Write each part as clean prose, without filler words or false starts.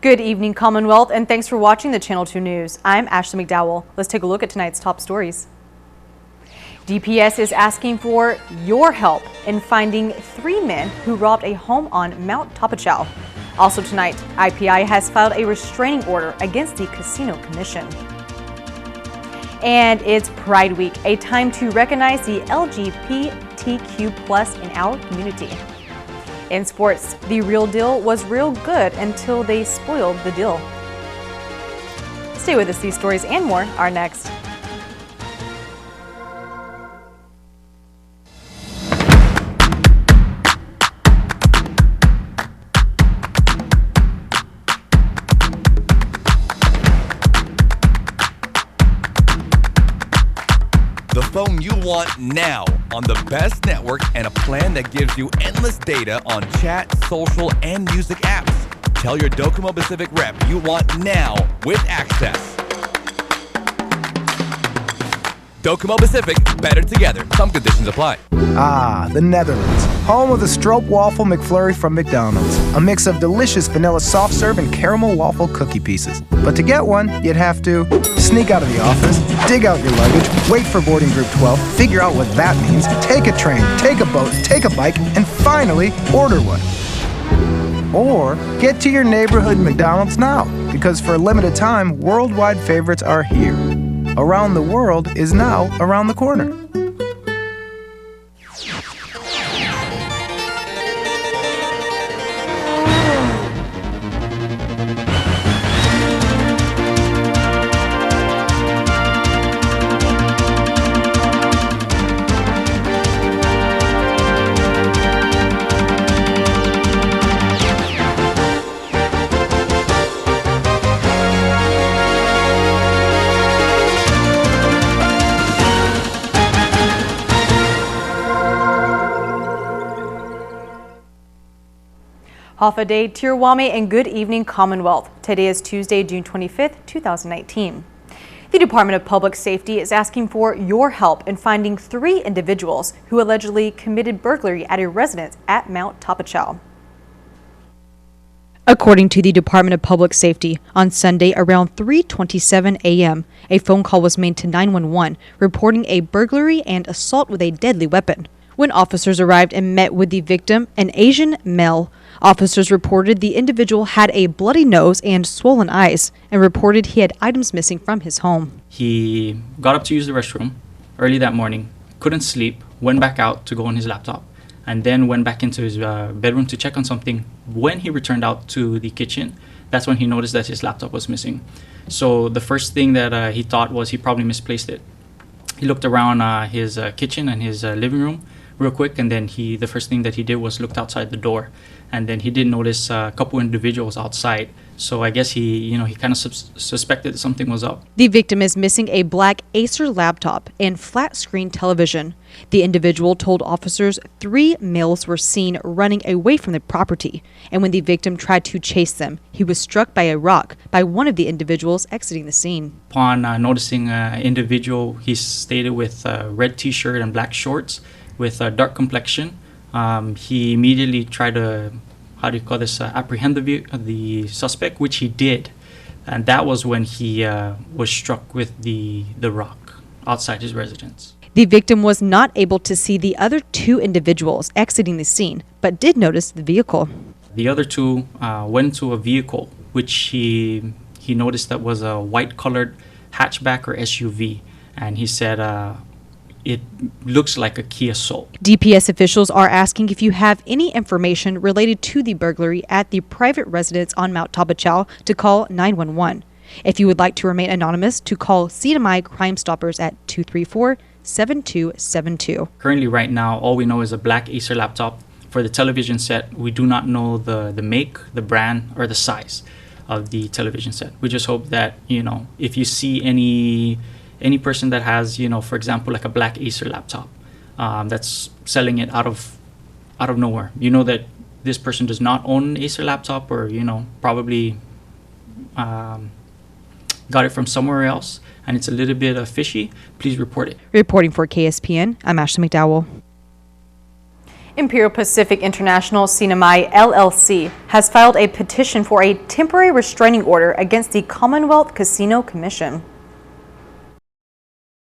Good evening, Commonwealth, and thanks for watching the Channel 2 News. I'm Ashley McDowell. Let's take a look at tonight's top stories. DPS is asking for your help in finding 3 men who robbed a home on Mount Tapachao. Also tonight, IPI has filed a restraining order against the Casino Commission. And it's Pride Week, a time to recognize the LGBTQ+ in our community. In sports, the real deal was real good until they spoiled the deal. Stay with us, these stories and more are next. The phone you want now on the best network and a plan that gives you endless data on chat, social, and music apps. Tell your Docomo Pacific rep you want now with access. Docomo Pacific, better together. Some conditions apply. Ah, the Netherlands. Home of the Stroop Waffle McFlurry from McDonald's. A mix of delicious vanilla soft serve and caramel waffle cookie pieces. But to get one, you'd have to sneak out of the office, dig out your luggage, wait for boarding group 12, figure out what that means, take a train, take a boat, take a bike, and finally order one. Or get to your neighborhood McDonald's now, because for a limited time, worldwide favorites are here. Around the world is now around the corner. Hafa Day, Tirwame, and good evening, Commonwealth. Today is Tuesday, June 25th, 2019. The Department of Public Safety is asking for your help in finding 3 individuals who allegedly committed burglary at a residence at Mount Tapachao. According to the Department of Public Safety, on Sunday around 3:27 a.m., a phone call was made to 911 reporting a burglary and assault with a deadly weapon. When officers arrived and met with the victim, an Asian male, officers reported the individual had a bloody nose and swollen eyes and reported he had items missing from his home. He got up to use the restroom early that morning, couldn't sleep, went back out to go on his laptop, and then went back into his bedroom to check on something. When he returned out to the kitchen, that's when he noticed that his laptop was missing. So the first thing that he thought was he probably misplaced it. He looked around his kitchen and his living room real quick, and then the first thing that he did was looked outside the door, and then he did notice a couple individuals outside. So I guess he kind of suspected that something was up. The victim is missing a black Acer laptop and flat screen television. The individual told officers 3 males were seen running away from the property, and when the victim tried to chase them, he was struck by a rock by one of the individuals exiting the scene. Upon noticing an individual, he stated with a red t-shirt and black shorts with a dark complexion, he immediately tried to, apprehend the suspect, which he did. And that was when he was struck with the rock outside his residence. The victim was not able to see the other 2 individuals exiting the scene, but did notice the vehicle. The other 2 went to a vehicle, which he noticed that was a white-colored hatchback or SUV. And he said, it looks like a Kia Soul. DPS officials are asking if you have any information related to the burglary at the private residence on Mount Tapachao to call 911. If you would like to remain anonymous, to call CMI Crime Stoppers at 234-7272. Currently, right now, all we know is a black Acer laptop. For the television set, we do not know the make, the brand, or the size of the television set. We just hope that, if you see any person that has, for example, like a black Acer laptop that's selling it out of nowhere, that this person does not own an Acer laptop, or probably got it from somewhere else and it's a little bit fishy, please report it. Reporting for KSPN, I'm Ashley McDowell. Imperial Pacific International CNMI LLC has filed a petition for a temporary restraining order against the Commonwealth Casino Commission.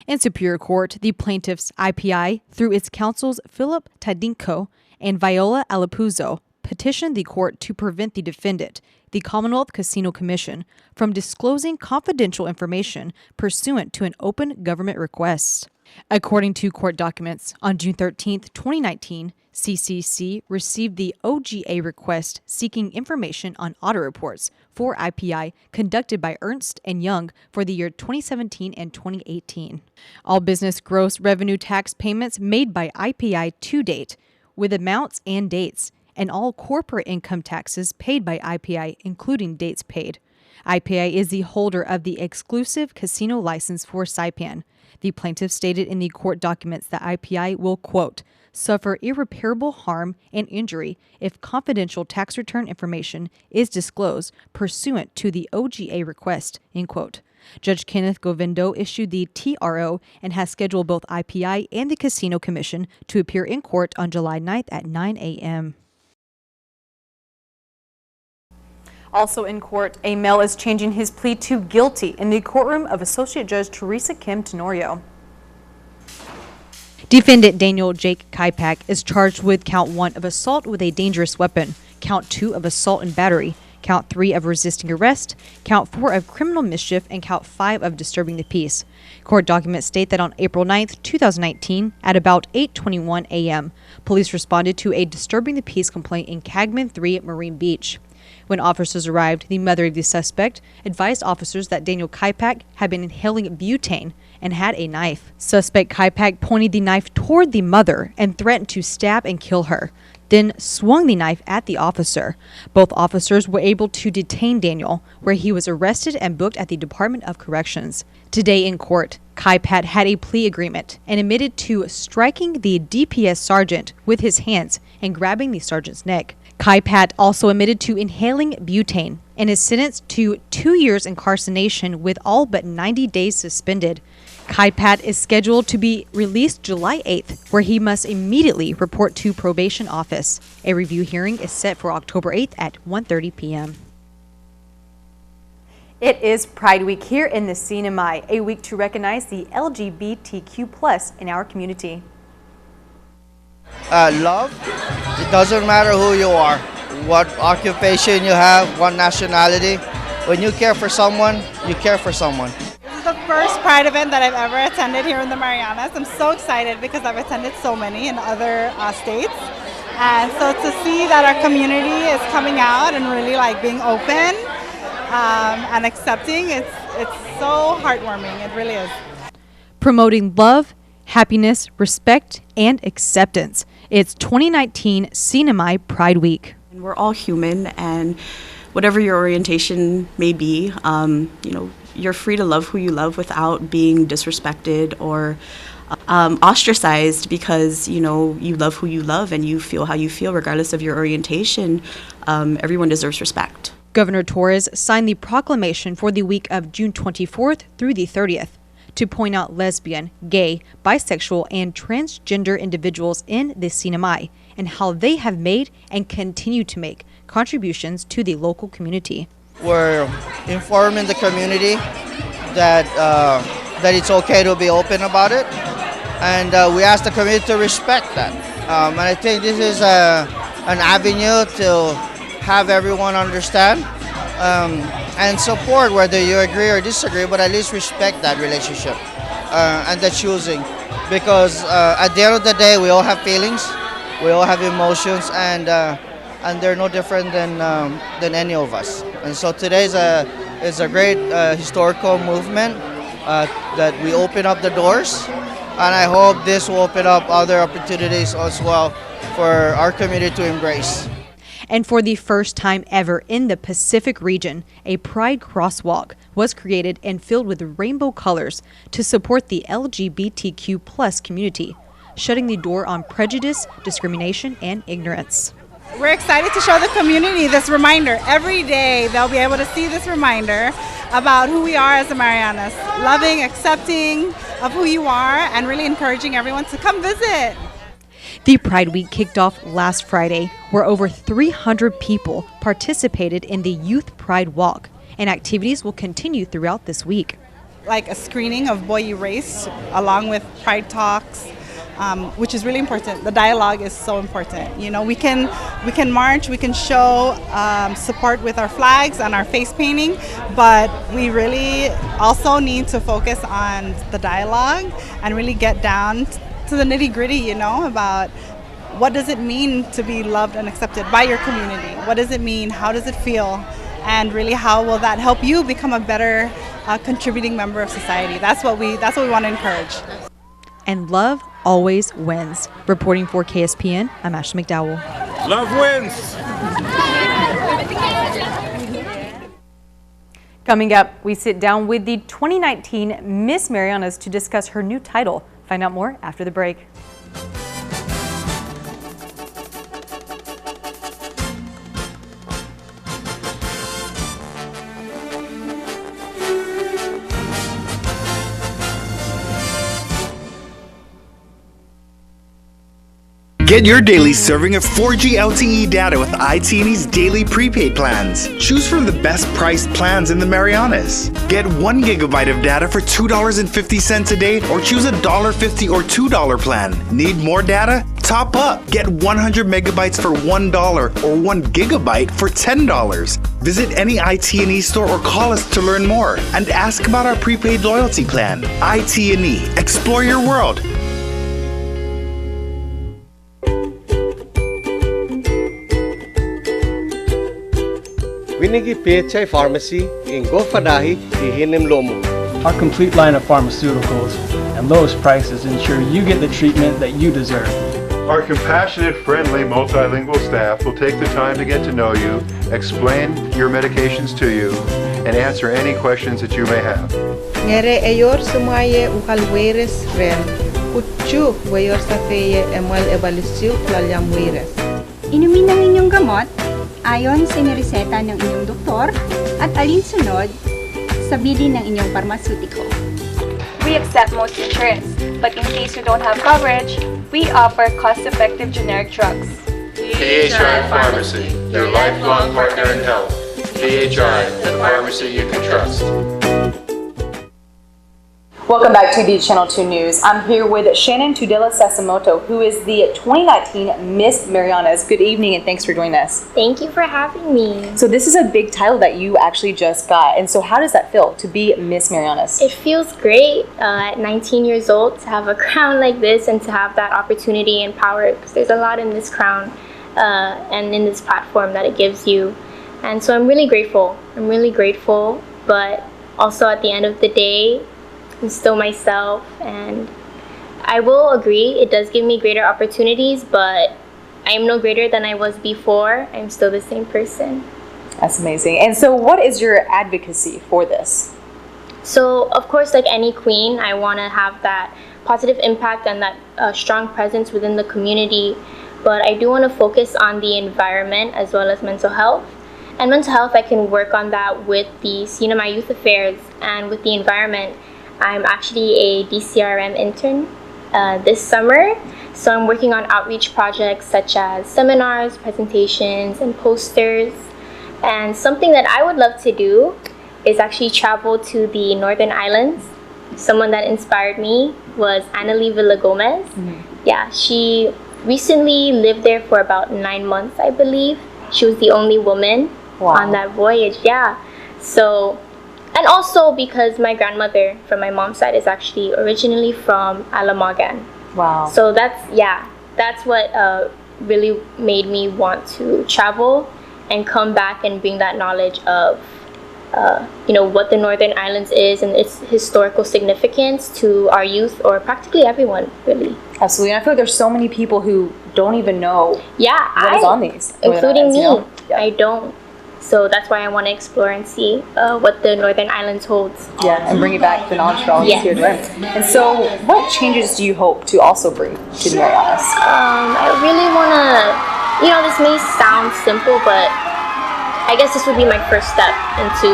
In Superior Court, the plaintiffs, IPI, through its counsels Philip Tadinko and Viola Alapuzzo, petitioned the court to prevent the defendant, the Commonwealth Casino Commission, from disclosing confidential information pursuant to an open government request. According to court documents, on June 13, 2019, CCC received the OGA request seeking information on audit reports for IPI conducted by Ernst & Young for the year 2017 and 2018. All business gross revenue tax payments made by IPI to date, with amounts and dates, and all corporate income taxes paid by IPI, including dates paid. IPI is the holder of the exclusive casino license for Saipan. The plaintiff stated in the court documents that IPI will, quote, suffer irreparable harm and injury if confidential tax return information is disclosed pursuant to the OGA request, end quote. Judge Kenneth Govindo issued the TRO and has scheduled both IPI and the Casino Commission to appear in court on July 9th at 9 a.m. Also in court, a male is changing his plea to guilty in the courtroom of Associate Judge Teresa Kim Tenorio. Defendant Daniel Jake Kaipak is charged with count 1 of assault with a dangerous weapon, count 2 of assault and battery, count 3 of resisting arrest, count 4 of criminal mischief, and count 5 of disturbing the peace. Court documents state that on April 9, 2019, at about 8:21 a.m., police responded to a disturbing the peace complaint in Cagman 3 Marine Beach. When officers arrived, the mother of the suspect advised officers that Daniel Kaipak had been inhaling butane and had a knife. Suspect Kaipak pointed the knife toward the mother and threatened to stab and kill her, then swung the knife at the officer. Both officers were able to detain Daniel, where he was arrested and booked at the Department of Corrections. Today in court, Kaipak had a plea agreement and admitted to striking the DPS sergeant with his hands and grabbing the sergeant's neck. Kaipak also admitted to inhaling butane and is sentenced to 2 years incarceration with all but 90 days suspended. Kaipak is scheduled to be released July 8th, where he must immediately report to probation office. A review hearing is set for October 8th at 1:30 p.m. It is Pride Week here in the CNMI, a week to recognize the LGBTQ+ in our community. Love, it doesn't matter who you are, what occupation you have, what nationality. When you care for someone, you care for someone. This is the first Pride event that I've ever attended here in the Marianas. I'm so excited because I've attended so many in other states. And so to see that our community is coming out and really like being open and accepting, it's so heartwarming. It really is. Promoting love, happiness, respect, and acceptance. It's 2019 CNMI Pride Week. And we're all human, and whatever your orientation may be, you're free to love who you love without being disrespected or ostracized because, you love who you love and you feel how you feel regardless of your orientation. Everyone deserves respect. Governor Torres signed the proclamation for the week of June 24th through the 30th. To point out lesbian, gay, bisexual, and transgender individuals in the CNMI and how they have made and continue to make contributions to the local community. We're informing the community that it's okay to be open about it, and we ask the community to respect that. And I think this is an avenue to have everyone understand and support, whether you agree or disagree, but at least respect that relationship and the choosing. Because at the end of the day, we all have feelings, we all have emotions, and they're no different than any of us. And so today is a great historical movement that we open up the doors, and I hope this will open up other opportunities as well for our community to embrace. And for the first time ever in the Pacific region, a Pride crosswalk was created and filled with rainbow colors to support the LGBTQ+ community, shutting the door on prejudice, discrimination, and ignorance. We're excited to show the community this reminder. Every day they'll be able to see this reminder about who we are as the Marianas, loving, accepting of who you are, and really encouraging everyone to come visit. The Pride Week kicked off last Friday, where over 300 people participated in the Youth Pride Walk, and activities will continue throughout this week. Like a screening of Boy Erase along with Pride Talks, which is really important. The dialogue is so important. You know, we can march, we can show support with our flags and our face painting, but we really also need to focus on the dialogue and really get down to the nitty-gritty, you know, about what does it mean to be loved and accepted by your community? What does it mean? How does it feel? And really, how will that help you become a better contributing member of society? That's what we want to encourage. And love always wins. Reporting for KSPN, I'm Ashley McDowell. Love wins! Coming up, we sit down with the 2019 Miss Marianas to discuss her new title. Find out more after the break. Get your daily serving of 4G LTE data with IT&E's daily prepaid plans. Choose from the best priced plans in the Marianas. Get 1 gigabyte of data for $2.50 a day, or choose a $1.50 or $2 plan. Need more data? Top up. Get 100 megabytes for $1 or 1 gigabyte for $10. Visit any IT&E store or call us to learn more and ask about our prepaid loyalty plan. IT&E. Explore your world. Winigi PHI Pharmacy in Gofadahi, Ihinim Lomu. Our complete line of pharmaceuticals and lowest prices ensure you get the treatment that you deserve. Our compassionate, friendly, multilingual staff will take the time to get to know you, explain your medications to you, and answer any questions that you may have. Ngere eyor sumaye uhalweres ren, kutsu wayor safeye emal ebalisyu klalyam weres. Inumin ng inyong gamot ayon sa inireseta ng inyong doktor at alinsunod sa bilin ng inyong pharmaceutical. We accept most insurance, but in case you don't have coverage, we offer cost-effective generic drugs. PHI Pharmacy, your lifelong partner in health. PHI, the pharmacy you can trust. Welcome back to the Channel 2 News. I'm here with Shannon Tudela Sasimoto, who is the 2019 Miss Marianas. Good evening and thanks for joining us. Thank you for having me. So this is a big title that you actually just got. And so how does that feel to be Miss Marianas? It feels great at 19 years old to have a crown like this and to have that opportunity and power, because there's a lot in this crown and in this platform that it gives you. And so I'm really grateful. But also at the end of the day, I'm still myself, and I will agree it does give me greater opportunities, but I am no greater than I was before. I'm still the same person. That's amazing. And so what is your advocacy for this? So of course, like any queen, I want to have that positive impact and that strong presence within the community, but I do want to focus on the environment as well as mental health. And mental health, I can work on that with the Cinema Youth Affairs, and with the environment, I'm actually a DCRM intern this summer, so I'm working on outreach projects such as seminars, presentations, and posters. And something that I would love to do is actually travel to the Northern Islands. Someone that inspired me was Annalie Villagomez. Yeah, she recently lived there for about 9 months, I believe. She was the only woman on that voyage, yeah. So, and also because my grandmother from my mom's side is actually originally from Alamagan. Wow. So that's what really made me want to travel and come back and bring that knowledge of what the Northern Islands is and its historical significance to our youth, or practically everyone, really. Absolutely. And I feel like there's so many people who don't even know what is on these. Including me. I don't. So that's why I want to explore and see what the Northern Islands holds. Yeah, and bring it back to the knowledge for all of us here to learn. And so what changes do you hope to also bring to the Marianas? I really want to, this may sound simple, but I guess this would be my first step into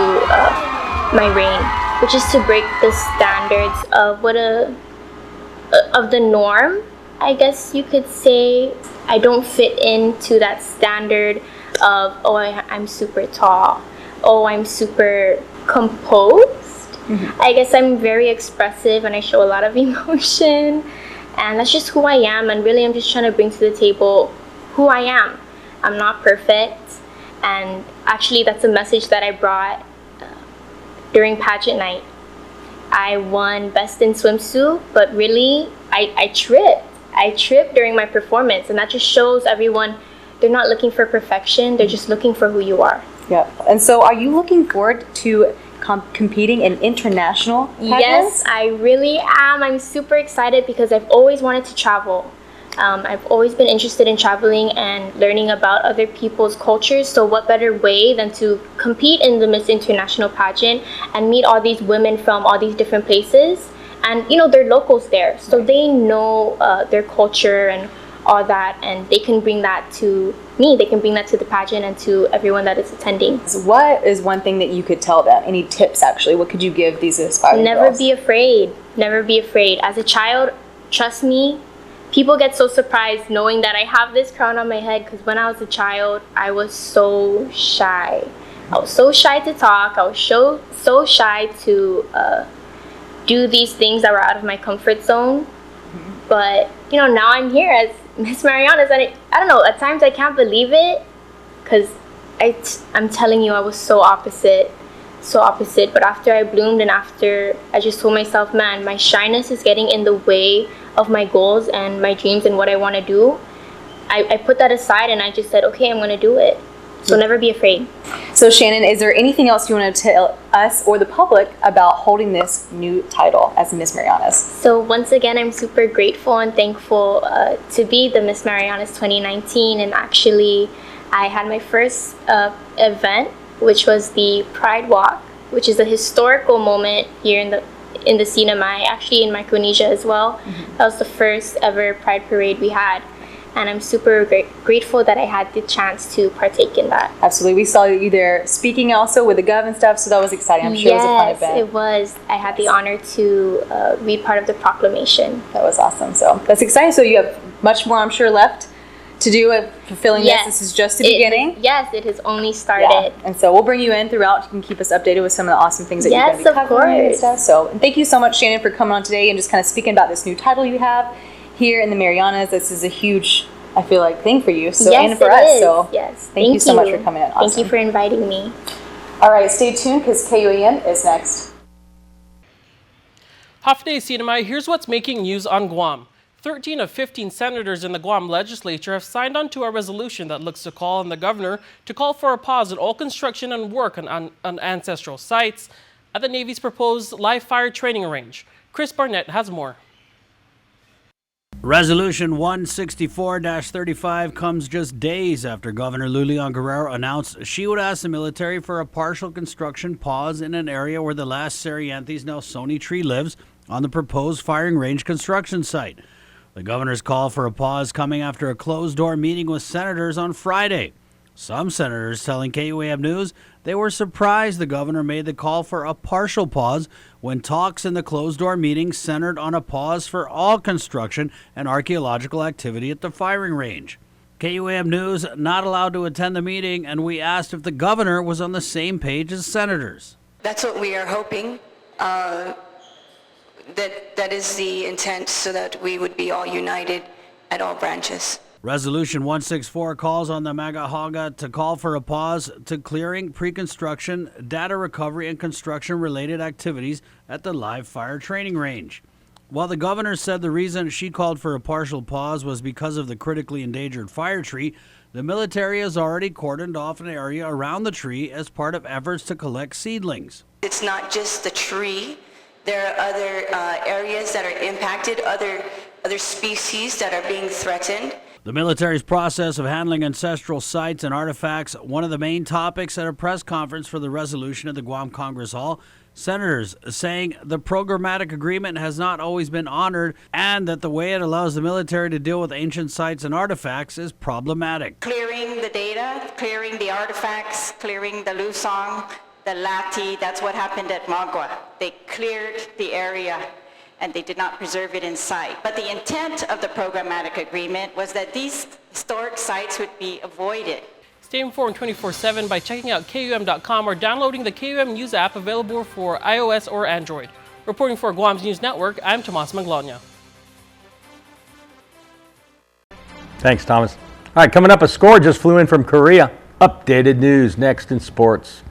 my reign, which is to break the standards of of the norm I guess you could say I don't fit into that standard of, oh, I'm super tall, oh, I'm super composed. I guess I'm very expressive and I show a lot of emotion, and that's just who I am. And really, I'm just trying to bring to the table who I am. I'm not perfect, and actually, that's a message that I brought during pageant night. I won best in swimsuit, but really, I tripped. I tripped during my performance, and that just shows everyone they're not looking for perfection, they're just looking for who you are. Yeah. And so are you looking forward to competing in international pageants? Yes, I really am. I'm super excited because I've always wanted to travel. I've always been interested in traveling and learning about other people's cultures. So what better way than to compete in the Miss International pageant and meet all these women from all these different places. And, you know, they're locals there. So they know their culture and all that. And they can bring that to me. They can bring that to the pageant and to everyone that is attending. So what is one thing that you could tell them? Any tips, actually? What could you give these aspiring Never girls? be afraid. Never be afraid. As a child, trust me, people get so surprised knowing that I have this crown on my head, because when I was a child, I was so shy. I was so shy to talk. I was so shy to do these things that were out of my comfort zone. But, you know, now I'm here as Miss Marianas, and I don't know, at times I can't believe it, because I'm telling you, I was so opposite. But after I bloomed and after I just told myself, man, my shyness is getting in the way of my goals and my dreams and what I want to do, I put that aside and I just said, okay, I'm going to do it. So never be afraid. So Shannon, is there anything else you want to tell us or the public about holding this new title as Miss Marianas? So once again, I'm super grateful and thankful to be the Miss Marianas 2019. And actually, I had my first event, which was the Pride Walk, which is a historical moment here in the Sinamay, actually in Micronesia as well. That was the first ever Pride Parade we had. And I'm super grateful that I had the chance to partake in that. Absolutely. We saw you there speaking also with the Gov and stuff, so that was exciting. I'm sure it was a fun event. Yes, it was. I had the honor to read part of the proclamation. That was awesome. So that's exciting. So you have much more, I'm sure, left to do of fulfilling this. This is just the beginning. Yes, it has only started. Yeah. And so we'll bring you in throughout. You can keep us updated with some of the awesome things that you're going to be covering and stuff. So thank you so much, Shannon, for coming on today and just kind of speaking about this new title you have here in the Marianas. This is a huge, I feel like, thing for you. So and for us. So yes, thank you so much for coming in. Awesome. Thank you for inviting me. All right, stay tuned because KUAM is next. Hafne Sinamay, here's what's making news on Guam. 13 of 15 senators in the Guam legislature have signed on to a resolution that looks to call on the governor to call for a pause in all construction and work on ancestral sites at the Navy's proposed live fire training range. Chris Barnett has more. Resolution 164-35 comes just days after Governor Lulian Guerrero announced she would ask the military for a partial construction pause in an area where the last Sarianthes Nelsoni tree lives on the proposed firing range construction site. The governor's call for a pause coming after a closed-door meeting with senators on Friday. Some senators telling KUAM News they were surprised the governor made the call for a partial pause when talks in the closed-door meeting centered on a pause for all construction and archaeological activity at the firing range. KUAM News not allowed to attend the meeting, and we asked if the governor was on the same page as senators. That's what we are hoping. That is the intent, so that we would be all united at all branches. Resolution 164 calls on the Magahaga to call for a pause to clearing, pre-construction, data recovery, and construction-related activities at the live fire training range. While the governor said the reason she called for a partial pause was because of the critically endangered fire tree, the military has already cordoned off an area around the tree as part of efforts to collect seedlings. It's not just the tree. There are other areas that are impacted, other species that are being threatened. The military's process of handling ancestral sites and artifacts, one of the main topics at a press conference for the resolution at the Guam Congress Hall. Senators saying the programmatic agreement has not always been honored and that the way it allows the military to deal with ancient sites and artifacts is problematic. Clearing the data, clearing the artifacts, clearing the lusong, the lati, that's what happened at Magua. They cleared the area and they did not preserve it in sight. But the intent of the programmatic agreement was that these historic sites would be avoided. Stay informed 24/7 by checking out KUM.com or downloading the KUM News app available for iOS or Android. Reporting for Guam's News Network, I'm Tomas Maglonia. Thanks, Thomas. All right, coming up, a score just flew in from Korea. Updated news next in sports.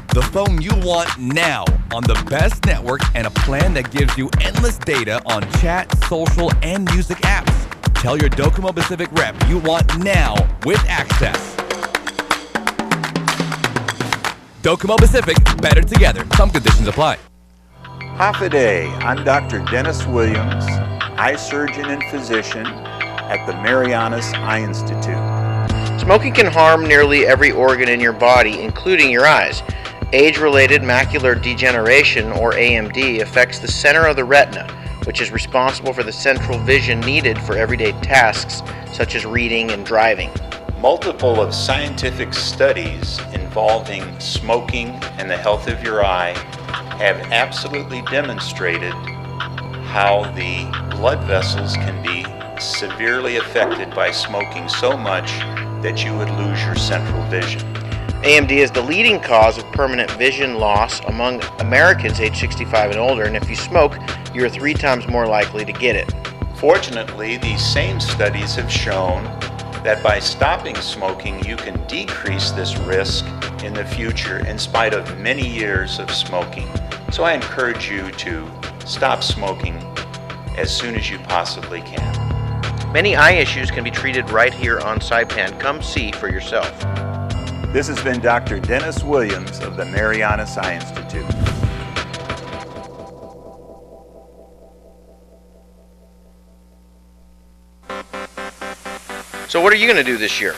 The phone you want now on the best network and a plan that gives you endless data on chat, social, and music apps. Tell your Docomo Pacific rep you want now with access. Docomo Pacific, better together. Some conditions apply. Half a day. I'm Dr. Dennis Williams, eye surgeon and physician at the Marianas Eye Institute. Smoking can harm nearly every organ in your body, including your eyes. Age-related macular degeneration, or AMD, affects the center of the retina, which is responsible for the central vision needed for everyday tasks such as reading and driving. Multiple of scientific studies involving smoking and the health of your eye have absolutely demonstrated how the blood vessels can be severely affected by smoking so much that you would lose your central vision. AMD is the leading cause of permanent vision loss among Americans age 65 and older, and if you smoke, you're 3 times more likely to get it. Fortunately, these same studies have shown that by stopping smoking, you can decrease this risk in the future in spite of many years of smoking. So I encourage you to stop smoking as soon as you possibly can. Many eye issues can be treated right here on Saipan. Come see for yourself. This has been Dr. Dennis Williams of the Marianas Eye Institute. So what are you going to do this year?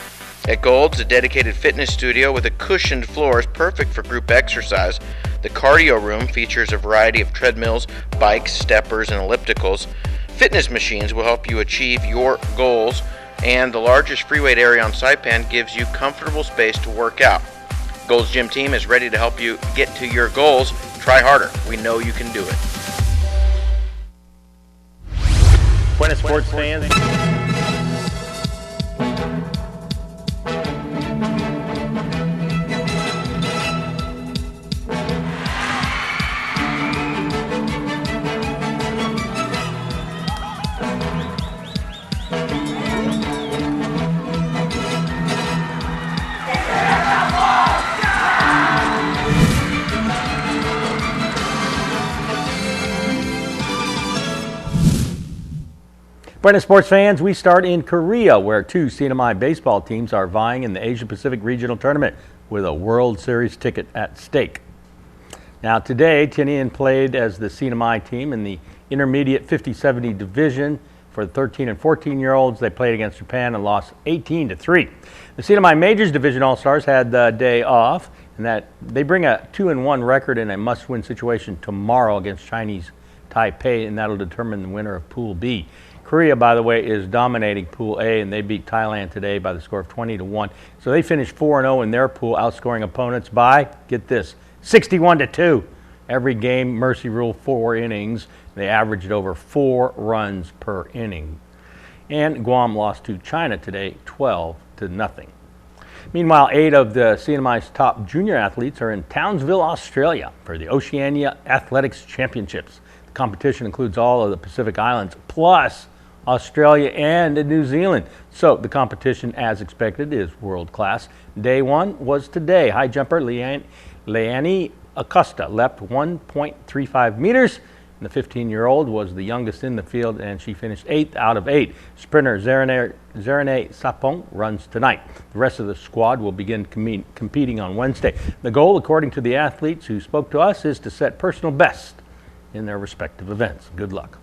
At Gold's, a dedicated fitness studio with a cushioned floor is perfect for group exercise. The cardio room features a variety of treadmills, bikes, steppers, and ellipticals. Fitness machines will help you achieve your goals, and the largest free weight area on Saipan gives you comfortable space to work out. Gold's Gym team is ready to help you get to your goals. Try harder. We know you can do it. Buenas sports fans. Buenas sports fans, we start in Korea, where 2 CNMI baseball teams are vying in the Asia Pacific Regional Tournament with a World Series ticket at stake. Now today, Tinian played as the CNMI team in the intermediate 50-70 division. For the 13 and 14-year-olds, they played against Japan and lost 18-3. The CNMI Majors Division All-Stars had the day off, and that they bring a 2-1 record in a must-win situation tomorrow against Chinese Taipei, and that'll determine the winner of Pool B. Korea, by the way, is dominating Pool A, and they beat Thailand today by the score of 20-1. So they finished 4-0 in their pool, outscoring opponents by, get this, 61-2. Every game, mercy rule, 4 innings. They averaged over 4 runs per inning. And Guam lost to China today, 12-0. Meanwhile, 8 of the CNMI's top junior athletes are in Townsville, Australia for the Oceania Athletics Championships. The competition includes all of the Pacific Islands, plus Australia and New Zealand. So the competition, as expected, is world class. Day 1 was today. High jumper Leanne Acosta leapt 1.35 meters. The 15-year-old was the youngest in the field, and she finished 8th out of 8. Sprinter Zerene Sapong runs tonight. The rest of the squad will begin competing on Wednesday. The goal, according to the athletes who spoke to us, is to set personal best in their respective events. Good luck.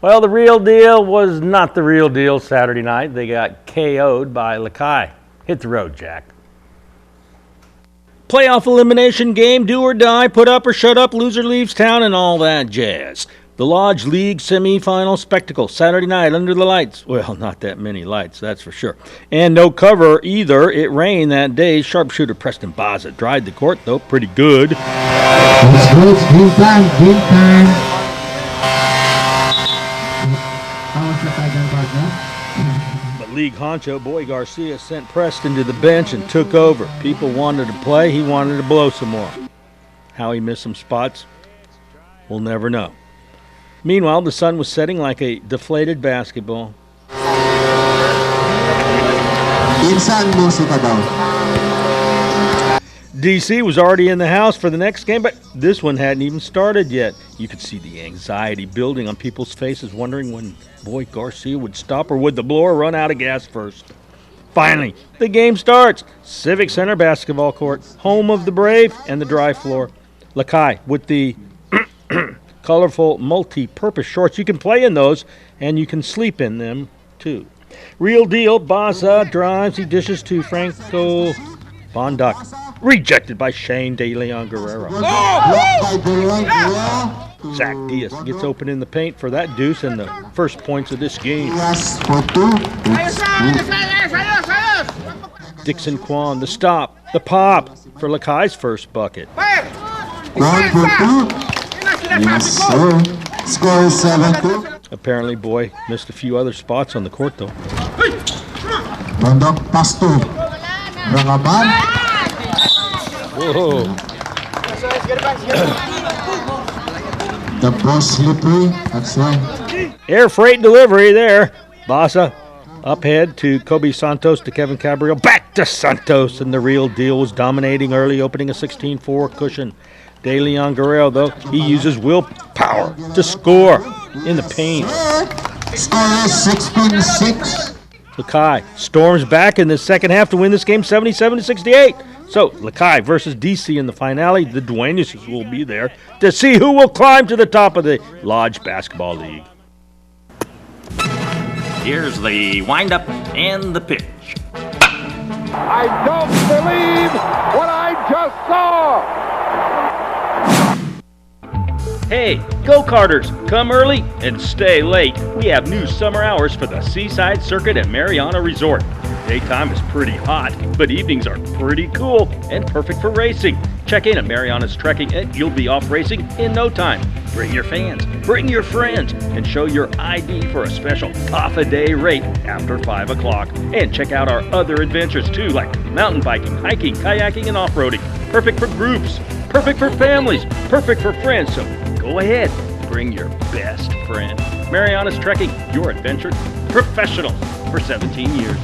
Well, the real deal was not the real deal Saturday night. They got KO'd by Lakai. Hit the road, Jack. Playoff elimination game, do or die, put up or shut up, loser leaves town, and all that jazz. The Lodge League semifinal spectacle, Saturday night under the lights. Well, not that many lights, that's for sure. And no cover either. It rained that day. Sharpshooter Preston Baza dried the court, though, pretty good. Game time. But League honcho Boy Garcia sent Preston to the bench and took over. People wanted to play. He wanted to blow some more. How he missed some spots, we'll never know. Meanwhile, the sun was setting like a deflated basketball. DC was already in the house for the next game, but this one hadn't even started yet. You could see the anxiety building on people's faces, wondering when Boy Garcia would stop or would the blower run out of gas first. Finally, the game starts. Civic Center basketball court, home of the Brave and the dry floor. Lakai with the colorful multi-purpose shorts. You can play in those, and you can sleep in them, too. Real deal, Baza drives, he dishes to Franco Bondoc. Rejected by Shane De Leon Guerrero. Zach Diaz gets open in the paint for that deuce and the first points of this game. Dixon Kwan, the stop, the pop for Lakai's first bucket. Score is 7-2. Apparently, Boy missed a few other spots on the court, though. Bondok Pasto. Rangaban. Whoa. The boss slippery. That's right. Air freight delivery there. Baza uphead to Kobe Santos to Kevin Cabrillo. Back to Santos, and the real deal was dominating early, opening a 16-4 cushion. De Leon Guerrero, though, he uses willpower to score in the paint. Score is 16-6. Lakai storms back in the second half to win this game 77-68. So, Lakai versus DC in the finale. The Duenas will be there to see who will climb to the top of the Lodge Basketball League. Here's the windup and the pitch. I don't believe what I just saw. Hey, go-karters, come early and stay late. We have new summer hours for the Seaside Circuit at Mariana Resort. Daytime is pretty hot, but evenings are pretty cool and perfect for racing. Check in at Mariana's Trekking and you'll be off racing in no time. Bring your fans, bring your friends, and show your ID for a special half-a-day rate after 5 o'clock. And check out our other adventures too, like mountain biking, hiking, kayaking, and off-roading. Perfect for groups, perfect for families, perfect for friends. So go ahead, bring your best friend. Mariana's Trekking, your adventure professionals for 17 years.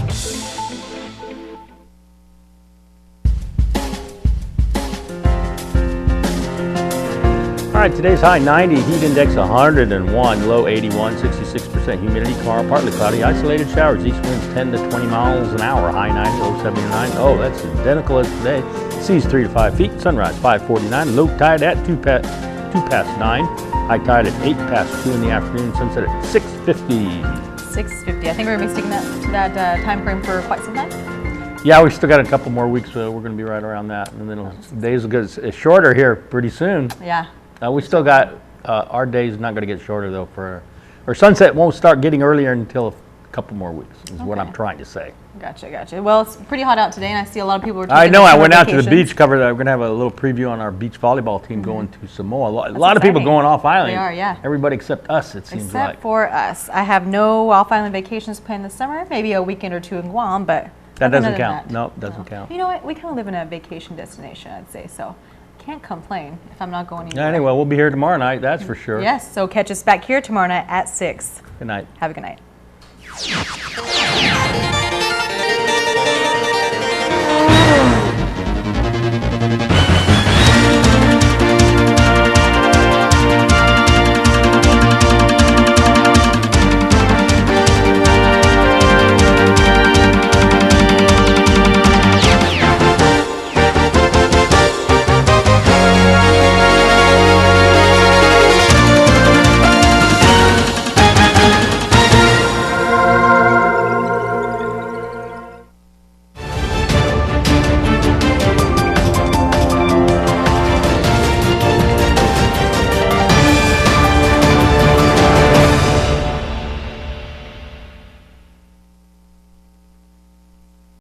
All right, today's high 90, heat index 101, low 81, 66% humidity, partly cloudy, isolated showers, east winds 10 to 20 miles an hour, high 90, low 79. Oh, that's identical as today. Seas 3 to 5 feet, sunrise 5:49, low tide at 2 past 9, high tide at 8 past 2 in the afternoon, sunset at 6:50. 6:50. I think we're going to be sticking to that time frame for quite some time. Yeah, we've still got a couple more weeks, so we're going to be right around that. And then days will get shorter here pretty soon. Yeah. We still got, our days not going to get shorter, though, or sunset won't start getting earlier until a couple more weeks, is what I'm trying to say. Gotcha. Well, it's pretty hot out today, and I see a lot of people are taking I know, I went out vacations. to the beach, covered that. We're going to have a little preview on our beach volleyball team going to Samoa. A lot of people going off island. They are, yeah. Everybody except us, it seems like. Except for us. I have no off-island vacations planned this summer, maybe a weekend or two in Guam, but that doesn't count. No, it doesn't count. You know what? We kind of live in a vacation destination, I'd say, so can't complain if I'm not going anywhere. Anyway, we'll be here tomorrow night, that's for sure. Yes, so catch us back here tomorrow night at 6. Good night. Have a good night.